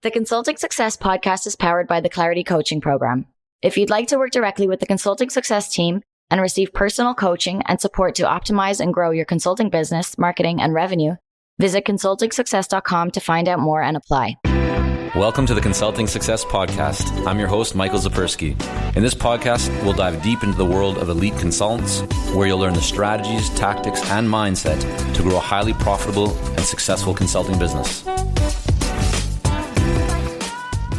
The Consulting Success podcast is powered by the Clarity Coaching Program. If you'd like to work directly with the Consulting Success team and receive personal coaching and support to optimize and grow your consulting business, marketing, and revenue, visit consultingsuccess.com to find out more and apply. Welcome to the Consulting Success Podcast. I'm your host, Michael Zapersky. In this podcast, we'll dive deep into the world of elite consultants, where you'll learn the strategies, tactics, and mindset to grow a highly profitable and successful consulting business.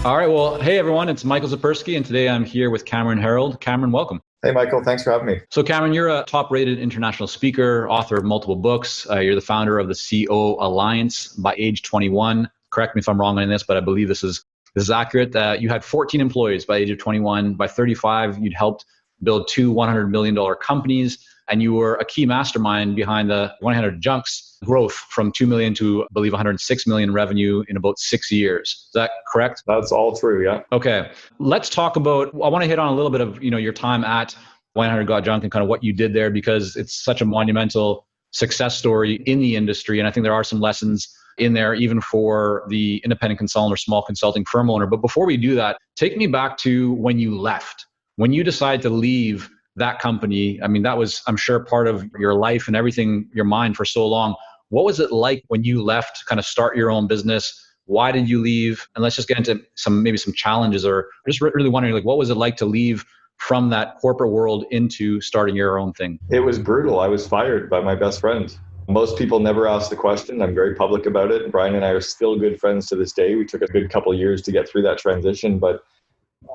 All right. Well, hey, everyone. It's Michael Zapersky, and today I'm here with Cameron Herold. Cameron, welcome. Hey, Michael. Thanks for having me. So, Cameron, you're a top-rated international speaker, author of multiple books. You're the founder of the CO Alliance by age 21. Correct me if I'm wrong on this, but I believe this is accurate. You had 14 employees by age of 21. By 35, you'd helped build two $100 million companies, and you were a key mastermind behind the 100 Junks growth from 2 million to, I believe, 106 million revenue in about 6 years. Is that correct? That's all true, yeah. Okay. Let's talk about, I want to hit on a little bit of, your time at 100 Got Junk and kind of what you did there, because it's such a monumental success story in the industry. And I think there are some lessons in there, even for the independent consultant or small consulting firm owner. But before we do that, take me back to when you left, when you decided to leave that company. I mean, that was, I'm sure, part of your life and everything, your mind for so long. What was it like when you left to kind of start your own business? Why did you leave? And let's just get into some challenges, or just really wondering, like, what was it like to leave from that corporate world into starting your own thing? It was brutal. I was fired by my best friend. Most people never ask the question. I'm very public about it. Brian and I are still good friends to this day. We took a good couple of years to get through that transition, but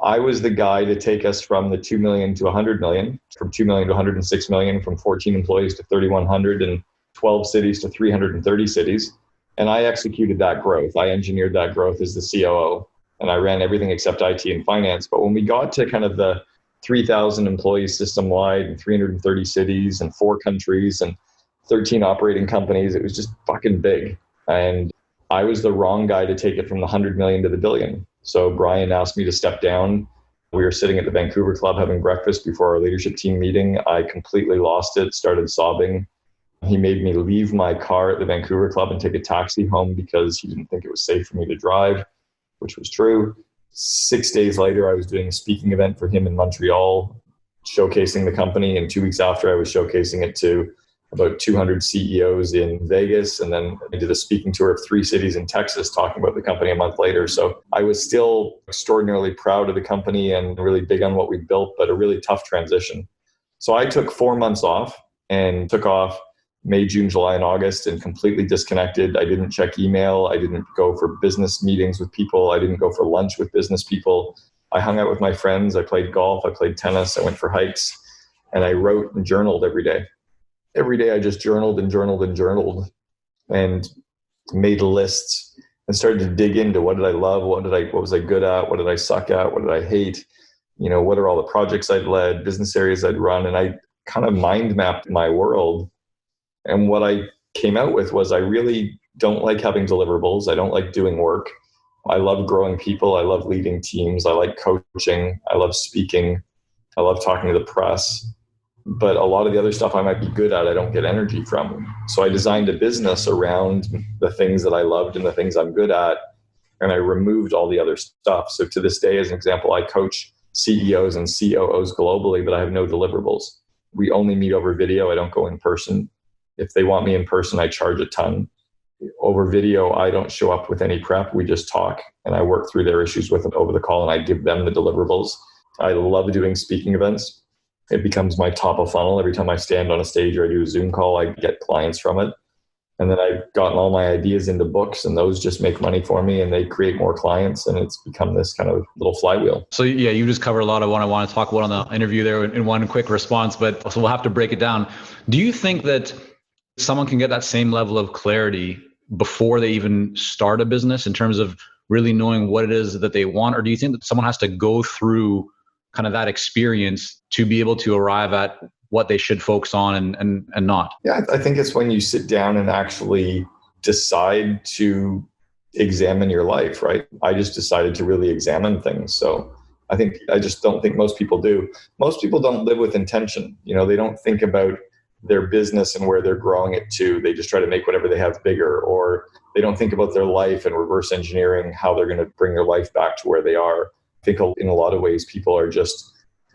I was the guy to take us from the 2 million to 100 million, from 2 million to 106 million, from 14 employees to 3,100, and 12 cities to 330 cities. And I executed that growth. I engineered that growth as the COO, and I ran everything except IT and finance. But when we got to kind of the 3,000 employees system-wide and 330 cities and 4 countries and 13 operating companies, it was just fucking big. And I was the wrong guy to take it from the 100 million to the billion. So Brian asked me to step down. We were sitting at the Vancouver Club having breakfast before our leadership team meeting. I completely lost it, started sobbing. He made me leave my car at the Vancouver Club and take a taxi home because he didn't think it was safe for me to drive, which was true. 6 days later, I was doing a speaking event for him in Montreal, showcasing the company. And 2 weeks after, I was showcasing it to about 200 CEOs in Vegas. And then I did a speaking tour of 3 cities in Texas talking about the company a month later. So I was still extraordinarily proud of the company and really big on what we built, but a really tough transition. So I took 4 months off and took off May, June, July, and August, and completely disconnected. I didn't check email. I didn't go for business meetings with people. I didn't go for lunch with business people. I hung out with my friends. I played golf. I played tennis. I went for hikes, and I wrote and journaled every day. Every day I just journaled and made lists and started to dig into what did I love? What was I good at? What did I suck at? What did I hate? What are all the projects I'd led, business areas I'd run? And I kind of mind mapped my world. And what I came out with was I really don't like having deliverables. I don't like doing work. I love growing people. I love leading teams. I like coaching. I love speaking. I love talking to the press. But a lot of the other stuff I might be good at, I don't get energy from. So I designed a business around the things that I loved and the things I'm good at. And I removed all the other stuff. So to this day, as an example, I coach CEOs and COOs globally, but I have no deliverables. We only meet over video. I don't go in person. If they want me in person, I charge a ton. Over video, I don't show up with any prep. We just talk, and I work through their issues with them over the call, and I give them the deliverables. I love doing speaking events. It becomes my top of funnel. Every time I stand on a stage or I do a Zoom call, I get clients from it. And then I've gotten all my ideas into books, and those just make money for me, and they create more clients, and it's become this kind of little flywheel. So yeah, you just covered a lot of what I want to talk about on the interview there in one quick response, but so we'll have to break it down. Do you think that someone can get that same level of clarity before they even start a business in terms of really knowing what it is that they want? Or do you think that someone has to go through kind of that experience to be able to arrive at what they should focus on and not? Yeah, I think it's when you sit down and actually decide to examine your life, right? I just decided to really examine things. So I just don't think most people do. Most people don't live with intention. They don't think about their business and where they're growing it to. They just try to make whatever they have bigger, or they don't think about their life and reverse engineering how they're going to bring their life back to where they are. I think in a lot of ways, people are just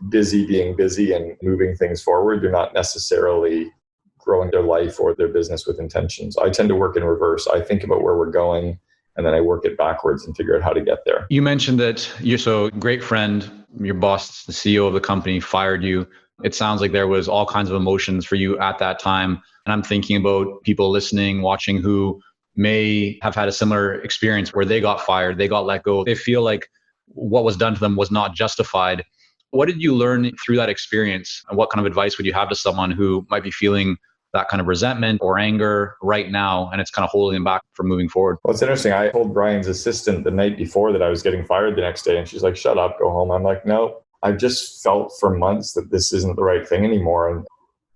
busy being busy and moving things forward. They're not necessarily growing their life or their business with intentions. I tend to work in reverse. I think about where we're going, and then I work it backwards and figure out how to get there. You mentioned that you're so great friend, your boss, the CEO of the company, fired you. It sounds like there was all kinds of emotions for you at that time. And I'm thinking about people listening, watching, who may have had a similar experience where they got fired, they got let go. They feel like what was done to them was not justified. What did you learn through that experience? And what kind of advice would you have to someone who might be feeling that kind of resentment or anger right now, and it's kind of holding them back from moving forward? Well, it's interesting. I told Brian's assistant the night before that I was getting fired the next day, and she's like, shut up, go home. I'm like, no, I've just felt for months that this isn't the right thing anymore. And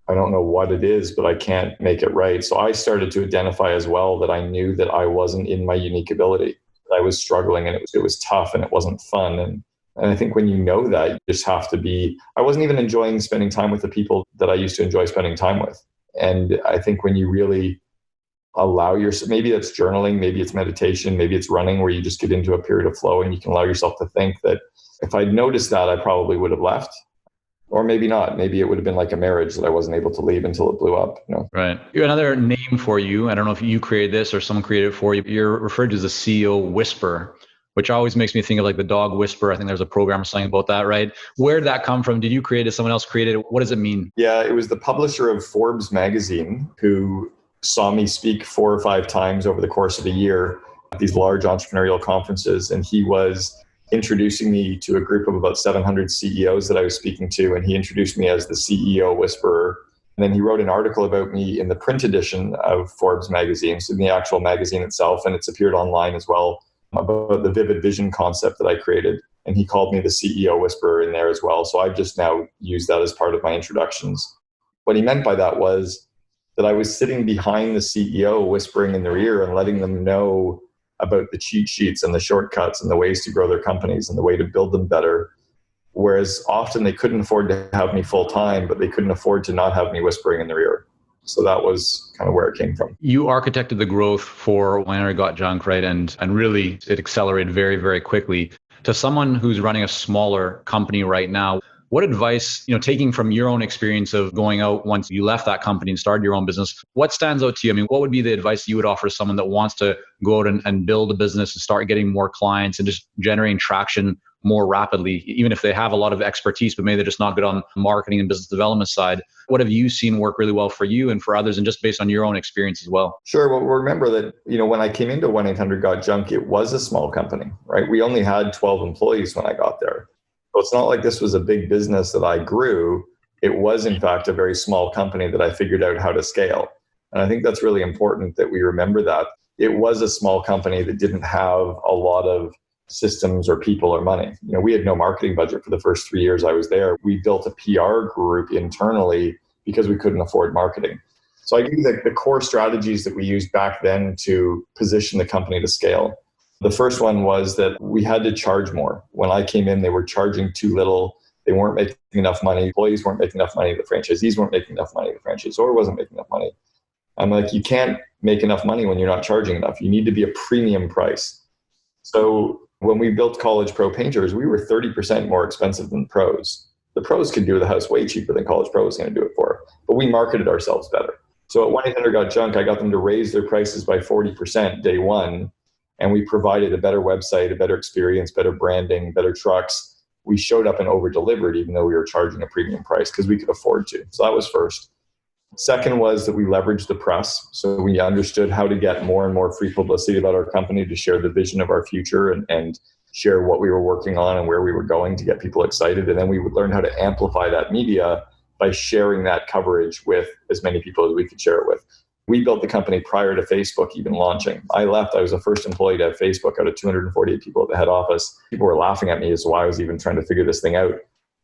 I don't know what it is, but I can't make it right. So I started to identify as well that I knew that I wasn't in my unique ability. I was struggling, and it was tough, and it wasn't fun. And I think when you know that, you just have to be, I wasn't even enjoying spending time with the people that I used to enjoy spending time with. And I think when you really allow yourself, maybe it's journaling, maybe it's meditation, maybe it's running, where you just get into a period of flow and you can allow yourself to think that if I'd noticed that, I probably would have left. Or maybe not. Maybe it would have been like a marriage that I wasn't able to leave until it blew up. Right. Another name for you, I don't know if you created this or someone created it for you, you're referred to as the CEO whisperer, which always makes me think of like the dog whisperer. I think there's a program or something about that, right? Where did that come from? Did you create it? Someone else created it? What does it mean? Yeah, it was the publisher of Forbes magazine who saw me speak 4 or 5 times over the course of a year at these large entrepreneurial conferences. And he was introducing me to a group of about 700 CEOs that I was speaking to. And he introduced me as the CEO whisperer. And then he wrote an article about me in the print edition of Forbes magazine, so in the actual magazine itself. And it's appeared online as well, about the vivid vision concept that I created. And he called me the CEO whisperer in there as well. So I've just now used that as part of my introductions. What he meant by that was that I was sitting behind the CEO, whispering in their ear and letting them know about the cheat sheets and the shortcuts and the ways to grow their companies and the way to build them better. Whereas often they couldn't afford to have me full time, but they couldn't afford to not have me whispering in their ear. So that was kind of where it came from. You architected the growth for When I Got Junk, right? And really it accelerated very, very quickly. To someone who's running a smaller company right now, what advice, taking from your own experience of going out once you left that company and started your own business, what stands out to you? I mean, what would be the advice you would offer to someone that wants to go out and build a business and start getting more clients and just generating traction more rapidly, even if they have a lot of expertise, but maybe they're just not good on the marketing and business development side? What have you seen work really well for you and for others, and just based on your own experience as well? Sure. Well, remember that, when I came into 1-800-GOT-JUNK, it was a small company, right? We only had 12 employees when I got there. So it's not like this was a big business that I grew. It was, in fact, a very small company that I figured out how to scale. And I think that's really important that we remember that. It was a small company that didn't have a lot of systems or people or money. We had no marketing budget for the first 3 years I was there. We built a PR group internally because we couldn't afford marketing. So I knew that the core strategies that we used back then to position the company to scale. The first one was that we had to charge more. When I came in, they were charging too little. They weren't making enough money. Employees weren't making enough money. The franchisees weren't making enough money. The franchisor wasn't making enough money. I'm like, you can't make enough money when you're not charging enough. You need to be a premium price. So when we built College Pro Painters, we were 30% more expensive than pros. The pros can do the house way cheaper than College Pro was going to do it for. But we marketed ourselves better. So at 1-800-GOT-JUNK, I got them to raise their prices by 40% day one. And we provided a better website, a better experience, better branding, better trucks. We showed up and over-delivered, even though we were charging a premium price, because we could afford to. So that was first. Second was that we leveraged the press. So we understood how to get more and more free publicity about our company, to share the vision of our future and share what we were working on and where we were going, to get people excited. And then we would learn how to amplify that media by sharing that coverage with as many people as we could share it with. We built the company prior to Facebook even launching. I left. I was the first employee to have Facebook out of 248 people at the head office. People were laughing at me as to why I was even trying to figure this thing out.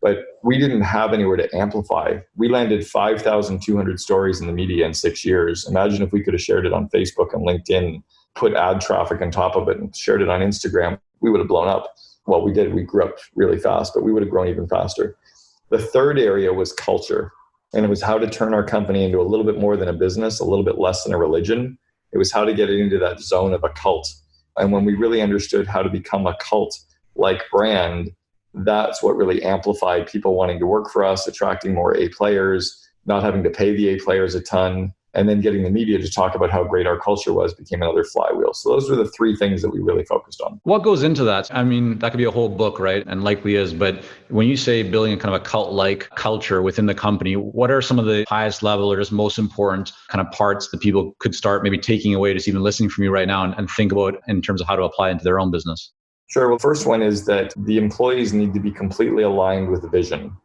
But we didn't have anywhere to amplify. We landed 5,200 stories in the media in 6 years. Imagine if we could have shared it on Facebook and LinkedIn, put ad traffic on top of it and shared it on Instagram. We would have blown up. Well, we did. We grew up really fast, but we would have grown even faster. The third area was culture. And it was how to turn our company into a little bit more than a business, a little bit less than a religion. It was how to get it into that zone of a cult. And when we really understood how to become a cult-like brand, that's what really amplified people wanting to work for us, attracting more A players, not having to pay the A players a ton, and then getting the media to talk about how great our culture was became another flywheel. So those were the three things that we really focused on. What goes into that? I mean, that could be a whole book, right? And likely is. But when you say building a kind of a cult-like culture within the company, what are some of the highest level or just most important kind of parts that people could start maybe taking away, just even listening from you right now and think about in terms of how to apply into their own business? Sure. Well, first one is that the employees need to be completely aligned with the vision,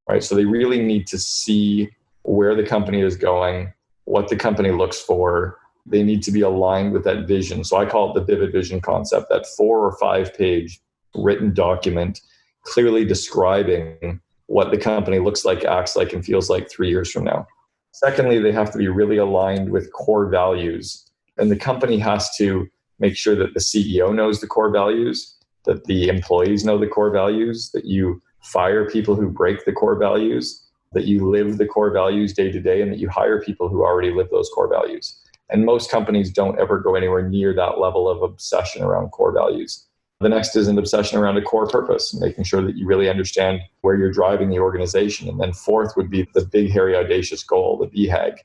right? So they really need to see where the company is going, what the company looks for. They need to be aligned with that vision. So I call it the vivid vision concept, that 4 or 5 page written document clearly describing what the company looks like, acts like, and feels like 3 years from now. Secondly, they have to be really aligned with core values. And the company has to make sure that the CEO knows the core values, that the employees know the core values, that you fire people who break the core values, that you live the core values day to day, and that you hire people who already live those core values. And most companies don't ever go anywhere near that level of obsession around core values. The next is an obsession around a core purpose, making sure that you really understand where you're driving the organization. And then fourth would be the big, hairy, audacious goal, the BHAG.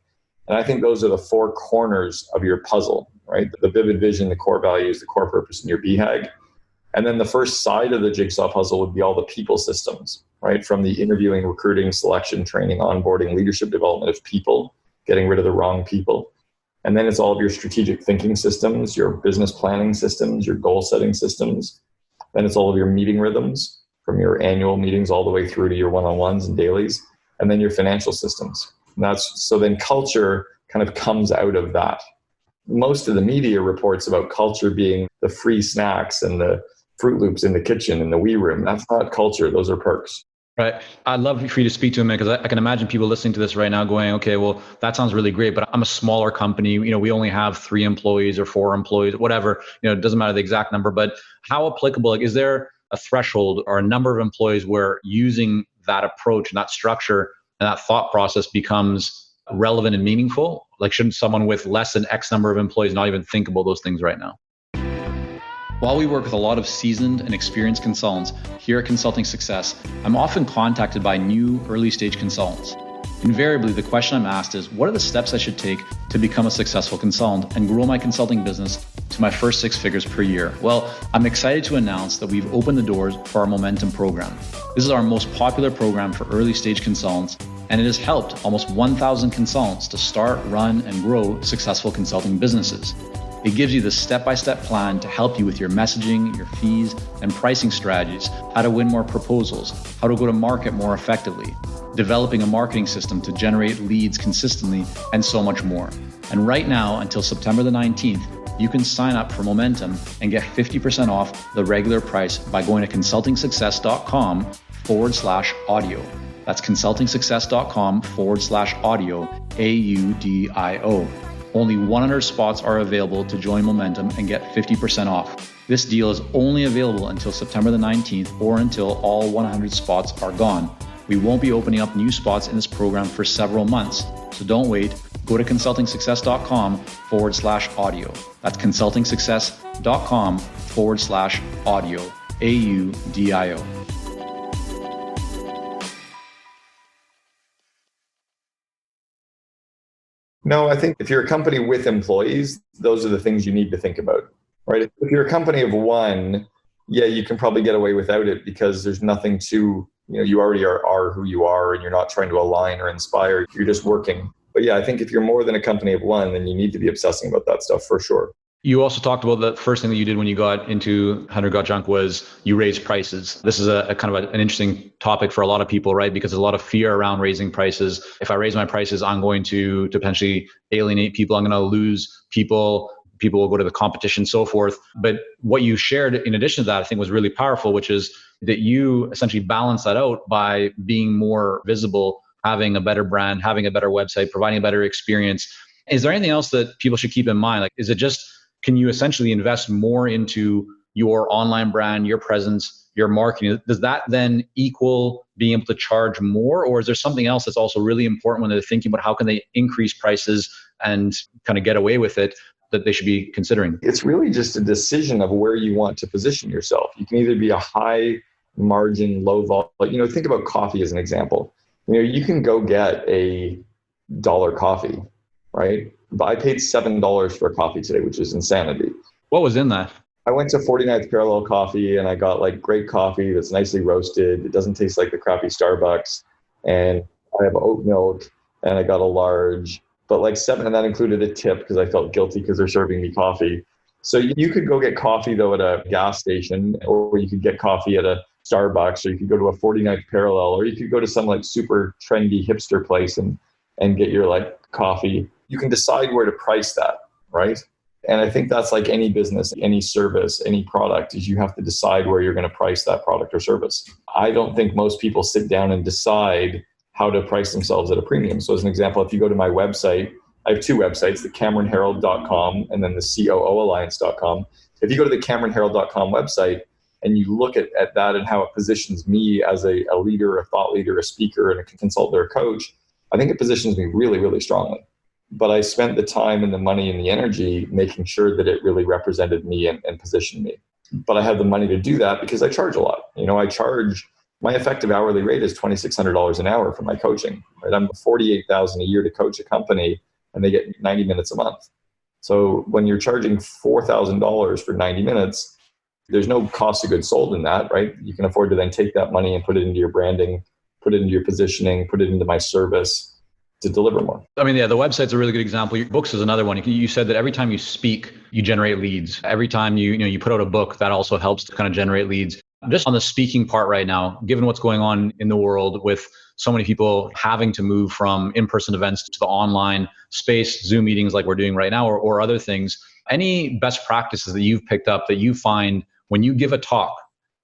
And I think those are the 4 corners of your puzzle, right? The vivid vision, the core values, the core purpose, and your BHAG. And then the first side of the jigsaw puzzle would be all the people systems, right? From the interviewing, recruiting, selection, training, onboarding, leadership development of people, getting rid of the wrong people. And then it's all of your strategic thinking systems, your business planning systems, your goal setting systems. Then it's all of your meeting rhythms, from your annual meetings all the way through to your one-on-ones and dailies. And then your financial systems. And so then culture kind of comes out of that. Most of the media reports about culture being the free snacks and the Fruit Loops in the kitchen and the wee room. That's not culture. Those are perks. Right. I'd love for you to speak to him because I can imagine people listening to this right now going, okay, well, that sounds really great, but I'm a smaller company. We only have 3 employees or 4 employees, whatever. It doesn't matter the exact number, but how applicable, is there a threshold or a number of employees where using that approach and that structure and that thought process becomes relevant and meaningful? Like, shouldn't someone with less than X number of employees not even think about those things right now? While we work with a lot of seasoned and experienced consultants here at Consulting Success, I'm often contacted by new early-stage consultants. Invariably, the question I'm asked is, what are the steps I should take to become a successful consultant and grow my consulting business to my first 6 figures per year? Well, I'm excited to announce that we've opened the doors for our Momentum program. This is our most popular program for early-stage consultants, and it has helped almost 1,000 consultants to start, run, and grow successful consulting businesses. It gives you the step-by-step plan to help you with your messaging, your fees, and pricing strategies, how to win more proposals, how to go to market more effectively, developing a marketing system to generate leads consistently, and so much more. And right now, until September the 19th, you can sign up for Momentum and get 50% off the regular price by going to consultingsuccess.com/audio. That's consultingsuccess.com/audio, AUDIO. Only 100 spots are available to join Momentum and get 50% off. This deal is only available until September the 19th or until all 100 spots are gone. We won't be opening up new spots in this program for several months, so don't wait. Go to consultingsuccess.com/audio. That's consultingsuccess.com/audio, AUDIO. No, I think if you're a company with employees, those are the things you need to think about, right? If you're a company of 1, yeah, you can probably get away without it because there's nothing to, you already are who you are and you're not trying to align or inspire. You're just working. But yeah, I think if you're more than a company of 1, then you need to be obsessing about that stuff for sure. You also talked about the first thing that you did when you got into 100 Got Junk was you raised prices. This is a kind of an interesting topic for a lot of people, right? Because there's a lot of fear around raising prices. If I raise my prices, I'm going to potentially alienate people. I'm going to lose people. People will go to the competition, so forth. But what you shared in addition to that, I think was really powerful, which is that you essentially balance that out by being more visible, having a better brand, having a better website, providing a better experience. Is there anything else that people should keep in mind? Like, is it just, can you essentially invest more into your online brand, your presence, your marketing? Does that then equal being able to charge more? Or is there something else that's also really important when they're thinking about how can they increase prices and kind of get away with it that they should be considering? It's really just a decision of where you want to position yourself. You can either be a high margin, low volume. Think about coffee as an example. You can go get a dollar coffee, right? But I paid $7 for a coffee today, which is insanity. What was in that? I went to 49th Parallel Coffee and I got like great coffee that's nicely roasted. It doesn't taste like the crappy Starbucks. And I have oat milk and I got a large, but like $7, and that included a tip because I felt guilty because they're serving me coffee. So you could go get coffee though at a gas station, or you could get coffee at a Starbucks, or you could go to a 49th Parallel, or you could go to some like super trendy hipster place and get your like coffee. You can decide where to price that, right? And I think that's like any business, any service, any product, is you have to decide where you're going to price that product or service. I don't think most people sit down and decide how to price themselves at a premium. So as an example, if you go to my website, I have two websites, the CameronHerold.com and then the COOalliance.com. If you go to the CameronHerold.com website and you look at that and how it positions me as a leader, a thought leader, a speaker, and a consultant or a coach, I think it positions me really, really strongly. But I spent the time and the money and the energy making sure that it really represented me and positioned me. But I have the money to do that because I charge a lot. My effective hourly rate is $2,600 an hour for my coaching. Right? I'm $48,000 a year to coach a company, and they get 90 minutes a month. So when you're charging $4,000 for 90 minutes, there's no cost of goods sold in that, right? You can afford to then take that money and put it into your branding, put it into your positioning, put it into my service to deliver more. I mean, yeah, the website's a really good example. Your books is another one. You said that every time you speak, you generate leads. Every time you put out a book, that also helps to kind of generate leads. Just on the speaking part right now, given what's going on in the world with so many people having to move from in-person events to the online space, Zoom meetings like we're doing right now, or other things, any best practices that you've picked up that you find when you give a talk,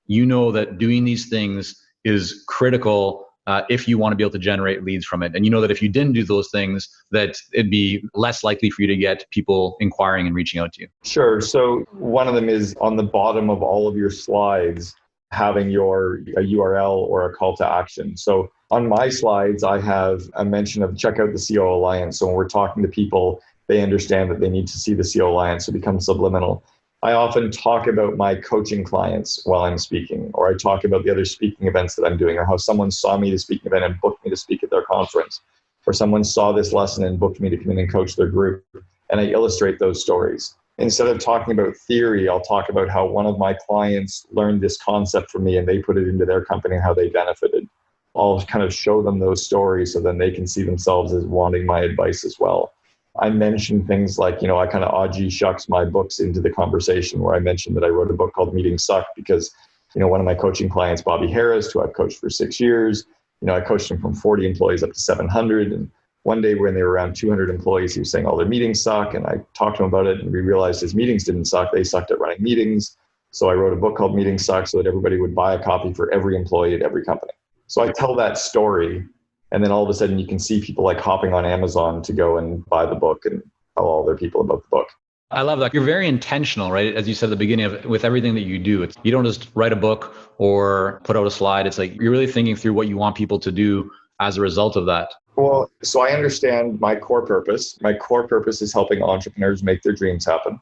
that doing these things is critical if you want to be able to generate leads from it. And that if you didn't do those things, that it'd be less likely for you to get people inquiring and reaching out to you. Sure. So one of them is on the bottom of all of your slides, having a URL or a call to action. So on my slides, I have a mention of check out the CO Alliance. So when we're talking to people, they understand that they need to see the CO Alliance. It becomes subliminal. I often talk about my coaching clients while I'm speaking, or I talk about the other speaking events that I'm doing, or how someone saw me at a speaking event and booked me to speak at their conference, or someone saw this lesson and booked me to come in and coach their group. And I illustrate those stories. Instead of talking about theory, I'll talk about how one of my clients learned this concept from me and they put it into their company and how they benefited. I'll kind of show them those stories so then they can see themselves as wanting my advice as well. I mentioned things like, I kind of OG shucks my books into the conversation, where I mentioned that I wrote a book called Meetings Suck because, one of my coaching clients, Bobby Harris, who I've coached for 6 years, I coached him from 40 employees up to 700. And one day when they were around 200 employees, he was saying all their meetings suck. And I talked to him about it and we realized his meetings didn't suck. They sucked at running meetings. So I wrote a book called Meetings Suck so that everybody would buy a copy for every employee at every company. So I tell that story. And then all of a sudden you can see people like hopping on Amazon to go and buy the book and tell all their people about the book. I love that. You're very intentional, right? As you said at the beginning with everything that you do. You don't just write a book or put out a slide. It's like you're really thinking through what you want people to do as a result of that. Well, so I understand my core purpose. My core purpose is helping entrepreneurs make their dreams happen.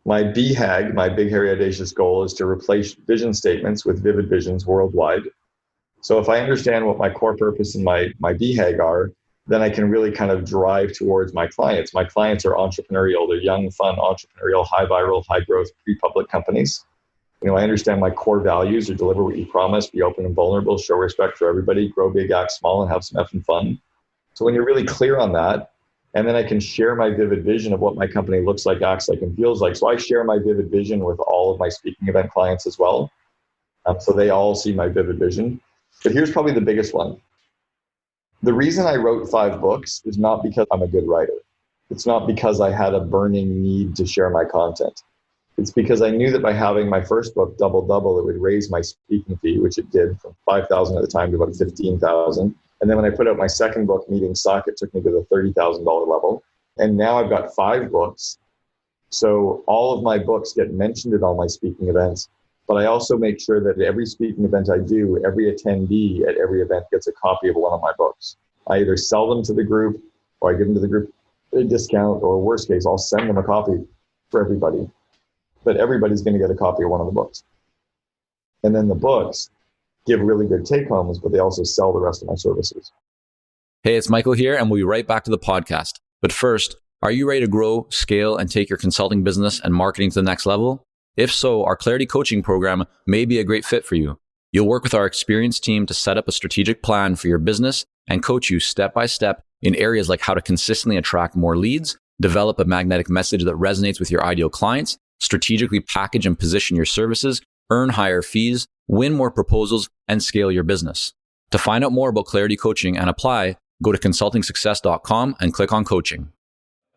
My BHAG, my big, hairy, audacious goal, is to replace vision statements with vivid visions worldwide. So if I understand what my core purpose and my BHAG are, then I can really kind of drive towards my clients. My clients are entrepreneurial. They're young, fun, entrepreneurial, high viral, high growth, pre-public companies. I understand my core values are deliver what you promise, be open and vulnerable, show respect for everybody, grow big, act small, and have some effing fun. So when you're really clear on that, and then I can share my vivid vision of what my company looks like, acts like, and feels like. So I share my vivid vision with all of my speaking event clients as well. So they all see my vivid vision. But here's probably the biggest one. The reason I wrote 5 books is not because I'm a good writer. It's not because I had a burning need to share my content. It's because I knew that by having my first book, Double Double, it would raise my speaking fee, which it did from $5,000 at the time to about $15,000. And then when I put out my second book, Meetings Suck, it took me to the $30,000 level. And now I've got 5 books. So all of my books get mentioned at all my speaking events. But I also make sure that at every speaking event I do, every attendee at every event gets a copy of one of my books. I either sell them to the group or I give them to the group a discount, or worst case, I'll send them a copy for everybody. But everybody's going to get a copy of one of the books. And then the books give really good take-homes, but they also sell the rest of my services. Hey, it's Michael here, and we'll be right back to the podcast. But first, are you ready to grow, scale, and take your consulting business and marketing to the next level? If so, our Clarity Coaching Program may be a great fit for you. You'll work with our experienced team to set up a strategic plan for your business and coach you step by step in areas like how to consistently attract more leads, develop a magnetic message that resonates with your ideal clients, strategically package and position your services, earn higher fees, win more proposals, and scale your business. To find out more about Clarity Coaching and apply, go to consultingsuccess.com and click on coaching.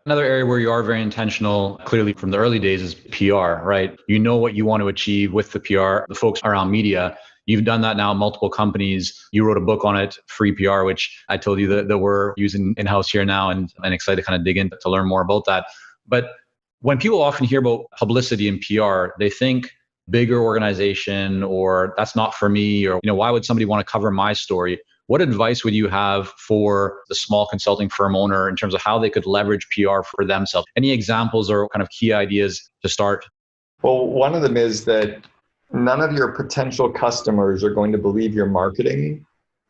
Another area where you are very intentional, clearly from the early days, is PR, right? You know what you want to achieve with the PR, the folks around media. You've done that now in multiple companies. You wrote a book on it, Free PR, which I told you that we're using in-house here now, and excited to kind of dig in to learn more about that. But when people often hear about publicity and PR, they think bigger organization, or that's not for me, or why would somebody want to cover my story? What advice would you have for the small consulting firm owner in terms of how they could leverage PR for themselves? Any examples or kind of key ideas to start? Well, one of them is that none of your potential customers are going to believe your marketing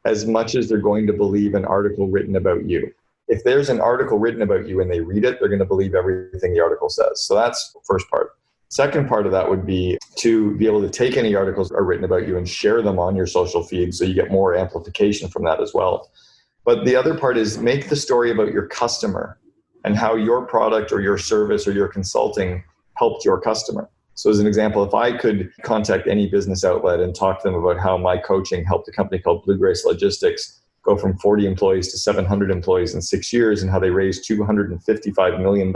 as much as they're going to believe an article written about you. If there's an article written about you and they read it, they're going to believe everything the article says. So that's the first part. Second part of that would be to be able to take any articles that are written about you and share them on your social feed so you get more amplification from that as well. But the other part is make the story about your customer and how your product or your service or your consulting helped your customer. So as an example, if I could contact any business outlet and talk to them about how my coaching helped a company called Bluegrace Logistics go from 40 employees to 700 employees in 6 years, and how they raised $255 million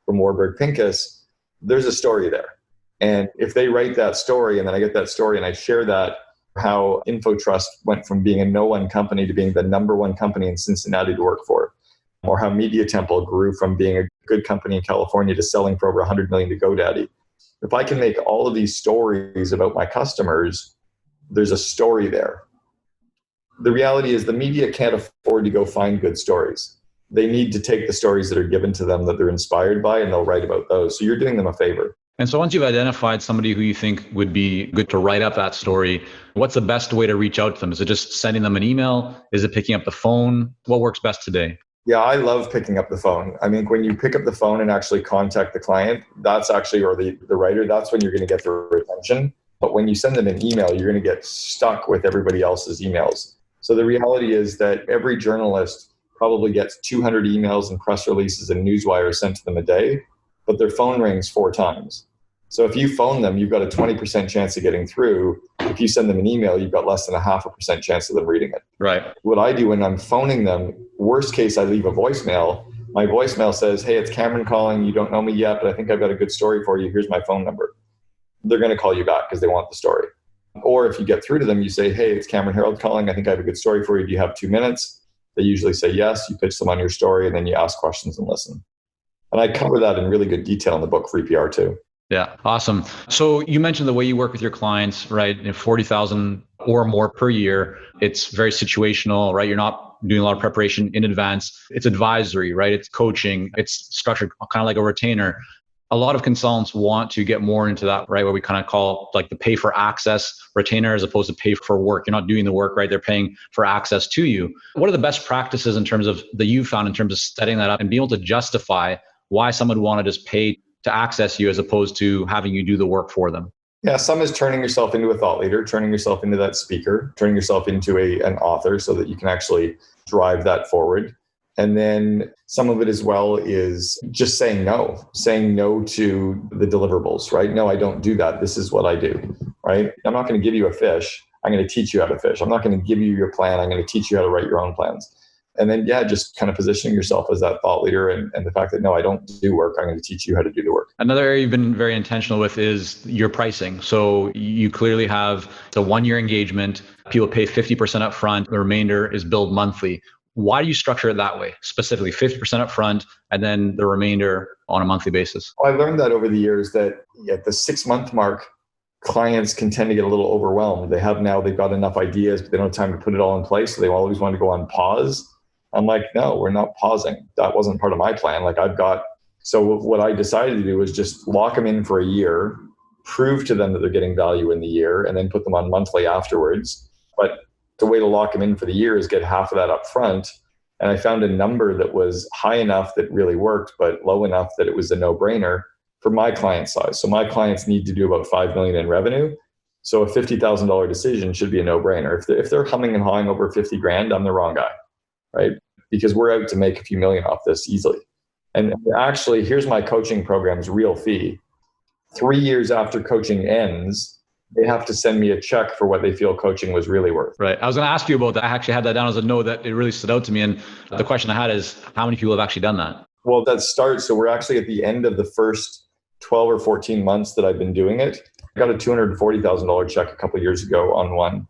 from Warburg Pincus, there's a story there. And if they write that story and then I get that story and I share that, how InfoTrust went from being a no one company to being the number one company in Cincinnati to work for, or how Media Temple grew from being a good company in California to selling for over 100 million to GoDaddy. If I can make all of these stories about my customers, there's a story there. The reality is the media can't afford to go find good stories. They need to take the stories that are given to them that they're inspired by, and they'll write about those. So you're doing them a favor. And so once you've identified somebody who you think would be good to write up that story, what's the best way to reach out to them? Is it just sending them an email? Is it picking up the phone? What works best today? Yeah, I love picking up the phone. I mean, when you pick up the phone and actually contact the client, that's actually, or the writer, that's when you're going to get their attention. But when you send them an email, you're going to get stuck with everybody else's emails. So the reality is that every journalist probably gets 200 emails and press releases and newswires sent to them a day, but their phone rings 4 times. So if you phone them, you've got a 20% chance of getting through. If you send them an email, you've got less than a 0.5% chance of them reading it. Right. What I do when I'm phoning them, worst case, I leave a voicemail. My voicemail says, hey, it's Cameron calling. You don't know me yet, but I think I've got a good story for you. Here's my phone number. They're going to call you back because they want the story. Or if you get through to them, you say, hey, it's Cameron Herold calling. I think I have a good story for you. Do you have 2 minutes? They usually say yes. You pitch them on your story, and then you ask questions and listen. And I cover that in really good detail in the book, Free PR too. Yeah, awesome. So you mentioned the way you work with your clients, right? 40,000 or more per year. It's very situational, right? You're not doing a lot of preparation in advance. It's advisory, right? It's coaching. It's structured kind of like a retainer. A lot of consultants want to get more into that, right? What we kind of call like the pay for access retainer as opposed to pay for work. You're not doing the work, right? They're paying for access to you. What are the best practices in terms of that you found in terms of setting that up and being able to justify why someone would want to just pay to access you as opposed to having you do the work for them? Yeah, some is turning yourself into a thought leader, turning yourself into that speaker, turning yourself into an author so that you can actually drive that forward. And then some of it as well is just saying no to the deliverables, right? No, I don't do that. This is what I do, right? I'm not going to give you a fish. I'm going to teach you how to fish. I'm not going to give you your plan. I'm going to teach you how to write your own plans. And then, just kind of positioning yourself as that thought leader and the fact that, no, I don't do work. I'm going to teach you how to do the work. Another area you've been very intentional with is your pricing. So you clearly have the 1-year engagement. People pay 50% up front. The remainder is billed monthly. Why do you structure it that way? Specifically 50% up front and then the remainder on a monthly basis? I learned that over the years that at the 6-month mark, clients can tend to get a little overwhelmed. They've got enough ideas, but they don't have time to put it all in place. So they always want to go on pause. I'm like, no, we're not pausing. That wasn't part of my plan. So what I decided to do was just lock them in for a year, prove to them that they're getting value in the year, and then put them on monthly afterwards. But the way to lock them in for the year is get half of that up front. And I found a number that was high enough that really worked, but low enough that it was a no-brainer for my client size. So my clients need to do about 5 million in revenue. So a $50,000 decision should be a no-brainer. If they're humming and hawing over 50 grand, I'm the wrong guy, right? Because we're out to make a few million off this easily. And actually, here's my coaching program's real fee. 3 years after coaching ends, they have to send me a check for what they feel coaching was really worth. Right. I was going to ask you about that. I actually had that down as a note that it really stood out to me. And the question I had is, how many people have actually done that? Well, that starts. So we're actually at the end of the first 12 or 14 months that I've been doing it. I got a $240,000 check a couple of years ago on one.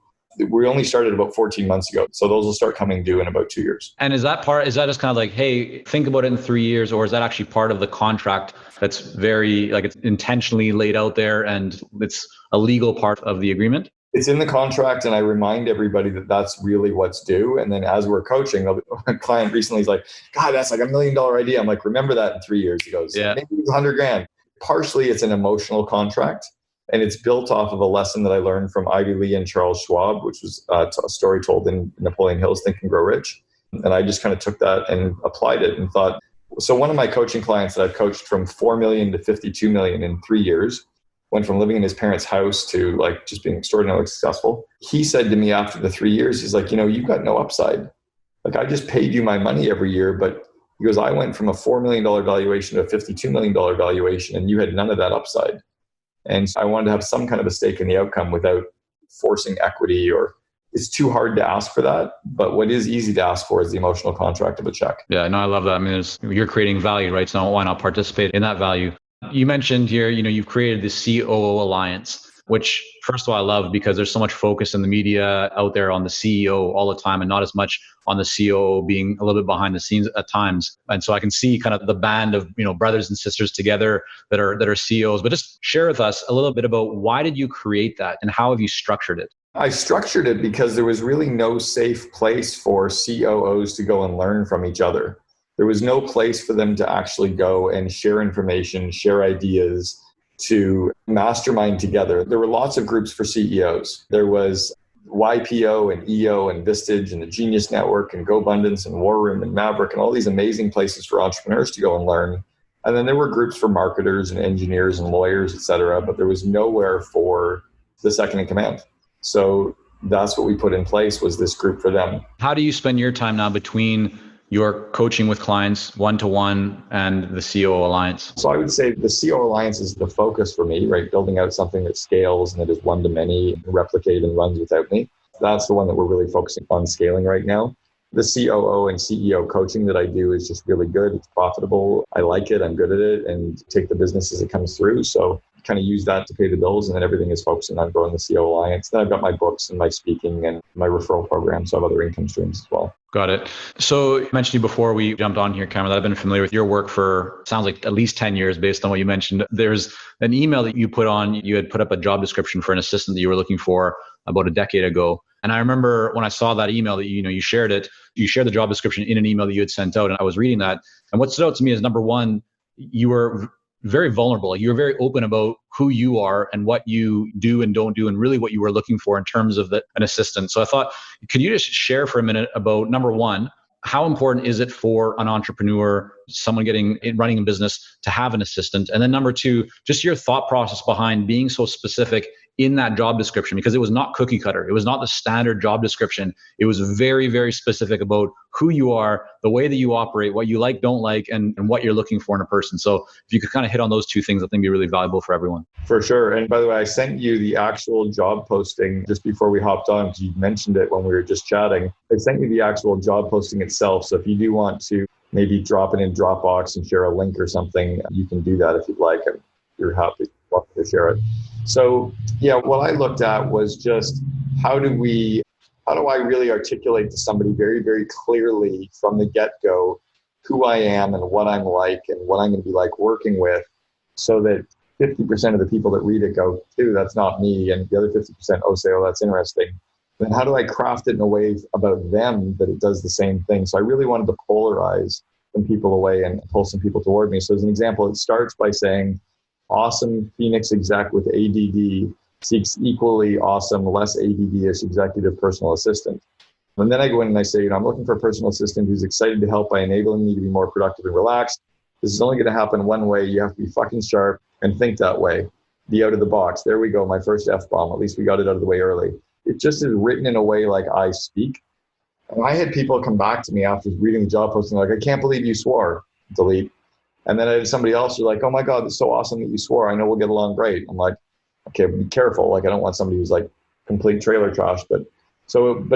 We only started about 14 months ago. So those will start coming due in about 2 years. And is that just kind of like, hey, think about it in 3 years, or is that actually part of the contract that's very, like, it's intentionally laid out there and it's a legal part of the agreement? It's in the contract, and I remind everybody that that's really what's due. And then as we're coaching, a client recently is like, God, that's like $1 million idea. I'm like, remember that in 3 years. He goes, yeah, maybe it's 100 grand. Partially, it's an emotional contract. And it's built off of a lesson that I learned from Ivy Lee and Charles Schwab, which was a story told in Napoleon Hill's Think and Grow Rich. And I just kind of took that and applied it and thought, so one of my coaching clients that I've coached from 4 million to 52 million in 3 years, went from living in his parents' house to like just being extraordinarily successful. He said to me after the 3 years, he's like, you've got no upside. Like, I just paid you my money every year, but he goes, I went from a $4 million valuation to a $52 million valuation, and you had none of that upside. And I wanted to have some kind of a stake in the outcome without forcing equity, or it's too hard to ask for that. But what is easy to ask for is the emotional contract of a check. Yeah, no, I love that. I mean, you're creating value, right? So why not participate in that value? You mentioned here, you've created the COO Alliance, which first of all, I love because there's so much focus in the media out there on the CEO all the time and not as much on the COO being a little bit behind the scenes at times. And so I can see kind of the band of, brothers and sisters together that are CEOs, but just share with us a little bit about why did you create that and how have you structured it? I structured it because there was really no safe place for COOs to go and learn from each other. There was no place for them to actually go and share information, share ideas, to mastermind together. There were lots of groups for CEOs. There was YPO and EO and Vistage and the Genius Network and GoBundance and War Room and Maverick and all these amazing places for entrepreneurs to go and learn. And then there were groups for marketers and engineers and lawyers, et cetera, but there was nowhere for the second in command. So that's what we put in place, was this group for them. How do you spend your time now between your coaching with clients one-to-one and the COO Alliance? So I would say the COO Alliance is the focus for me, right? Building out something that scales and that is one-to-many, replicate and runs without me. That's the one that we're really focusing on scaling right now. The COO and CEO coaching that I do is just really good. It's profitable. I like it. I'm good at it, and take the business as it comes through. So kind of use that to pay the bills, and then everything is focusing on growing the COO Alliance. Then I've got my books and my speaking and my referral programs. So I have other income streams as well. Got it. So I mentioned you before we jumped on here, Cameron, that I've been familiar with your work for, sounds like at least 10 years based on what you mentioned. There's an email that you put on, you had put up a job description for an assistant that you were looking for about a decade ago. And I remember when I saw that email that, you shared it, you shared the job description in an email that you had sent out, and I was reading that. And what stood out to me is, number one, you were very vulnerable. You were very open about who you are and what you do and don't do, and really what you were looking for in terms of an assistant. So I thought, could you just share for a minute about, number one, how important is it for an entrepreneur, someone running a business, to have an assistant? And then number two, just your thought process behind being so specific in that job description, because it was not cookie cutter. It was not the standard job description. It was very, very specific about who you are, the way that you operate, what you like, don't like, and what you're looking for in a person. So if you could kind of hit on those two things, I think it'd be really valuable for everyone. For sure. And by the way, I sent you the actual job posting just before we hopped on, because you mentioned it when we were just chatting. I sent you the actual job posting itself. So if you do want to maybe drop it in Dropbox and share a link or something, you can do that if you'd like. And you're happy to share it. So yeah, what I looked at was just how do I really articulate to somebody very, very clearly from the get-go who I am and what I'm like and what I'm going to be like working with, so that 50% of the people that read it go, "Ew, that's not me," and the other 50% say, "Oh, that's interesting." Then how do I craft it in a way about them that it does the same thing? So I really wanted to polarize some people away and pull some people toward me. So as an example, it starts by saying, awesome Phoenix exec with ADD seeks equally awesome, less ADD-ish executive personal assistant. And then I go in and I say, I'm looking for a personal assistant who's excited to help by enabling me to be more productive and relaxed. This is only going to happen one way. You have to be fucking sharp and think that way. Be out of the box. There we go. My first F-bomb. At least we got it out of the way early. It just is written in a way like I speak. And I had people come back to me after reading the job posting like, "I can't believe you swore." Delete. And then I had somebody else who's like, "Oh my God, it's so awesome that you swore. I know we'll get along great." I'm like, okay, be careful. Like, I don't want somebody who's like complete trailer trash. But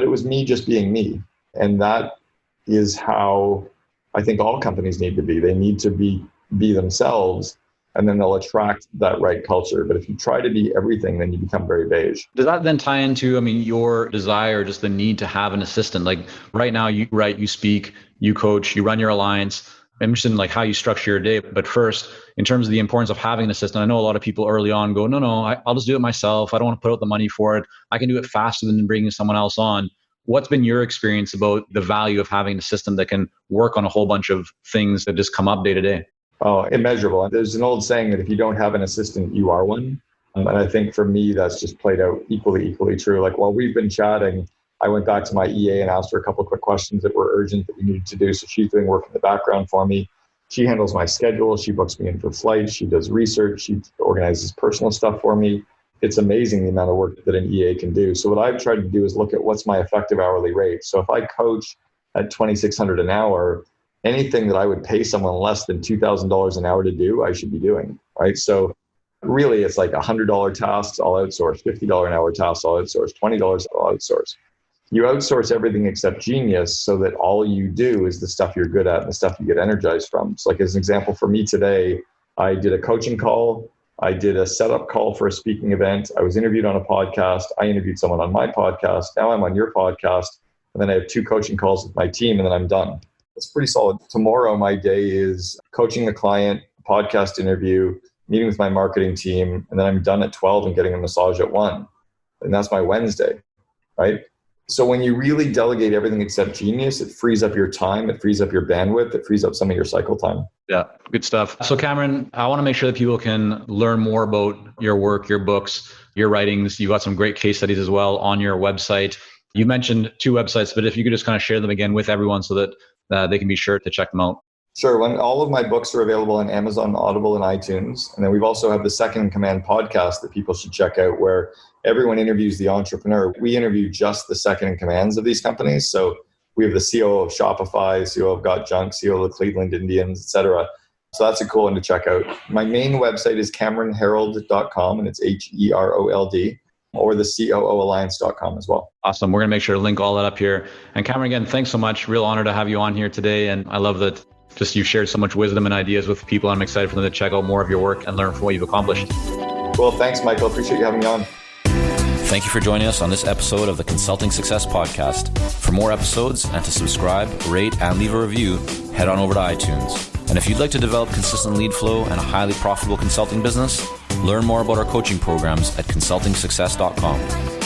it was me just being me. And that is how I think all companies need to be. They need to be themselves, and then they'll attract that right culture. But if you try to be everything, then you become very beige. Does that then tie into, your desire, just the need to have an assistant? Like right now, you write, you speak, you coach, you run your alliance. I'm interested in like how you structure your day. But first, in terms of the importance of having an assistant, I know a lot of people early on go, no, I'll just do it myself. I don't want to put out the money for it. I can do it faster than bringing someone else on. What's been your experience about the value of having a system that can work on a whole bunch of things that just come up day to day? Oh, immeasurable. There's an old saying that if you don't have an assistant, you are one. And I think for me, that's just played out equally true. Like while we've been chatting, I went back to my EA and asked her a couple of quick questions that were urgent that we needed to do. So she's doing work in the background for me. She handles my schedule. She books me in for flights. She does research. She organizes personal stuff for me. It's amazing the amount of work that an EA can do. So what I've tried to do is look at what's my effective hourly rate. So if I coach at $2,600 an hour, anything that I would pay someone less than $2,000 an hour to do, I should be doing, right? So really it's like $100 tasks, I'll outsource, $50 an hour tasks, I'll outsource, $20, I'll outsource. You outsource everything except genius so that all you do is the stuff you're good at and the stuff you get energized from. So like as an example, for me today, I did a coaching call. I did a setup call for a speaking event. I was interviewed on a podcast. I interviewed someone on my podcast. Now I'm on your podcast. And then I have 2 coaching calls with my team and then I'm done. That's pretty solid. Tomorrow, my day is coaching the client, podcast interview, meeting with my marketing team, and then I'm done at 12 and getting a massage at 1. And that's my Wednesday, right? So when you really delegate everything except genius, it frees up your time, it frees up your bandwidth, it frees up some of your cycle time. Yeah, good stuff. So Cameron, I want to make sure that people can learn more about your work, your books, your writings. You've got some great case studies as well on your website. You mentioned 2 websites, but if you could just kind of share them again with everyone so that they can be sure to check them out. Sure. All of my books are available on Amazon, Audible, and iTunes. And then we've also have the Second in Command podcast that people should check out, where everyone interviews the entrepreneur. We interview just the second in commands of these companies. So we have the CEO of Shopify, CEO of Got Junk, CEO of the Cleveland Indians, etc. So that's a cool one to check out. My main website is CameronHerold.com, and it's HEROLD, or the COOalliance.com as well. Awesome. We're going to make sure to link all that up here. And Cameron, again, thanks so much. Real honor to have you on here today. And I love that just you've shared so much wisdom and ideas with people. I'm excited for them to check out more of your work and learn from what you've accomplished. Well, thanks, Michael. Appreciate you having me on. Thank you for joining us on this episode of the Consulting Success Podcast. For more episodes and to subscribe, rate, and leave a review, head on over to iTunes. And if you'd like to develop consistent lead flow and a highly profitable consulting business, learn more about our coaching programs at consultingsuccess.com.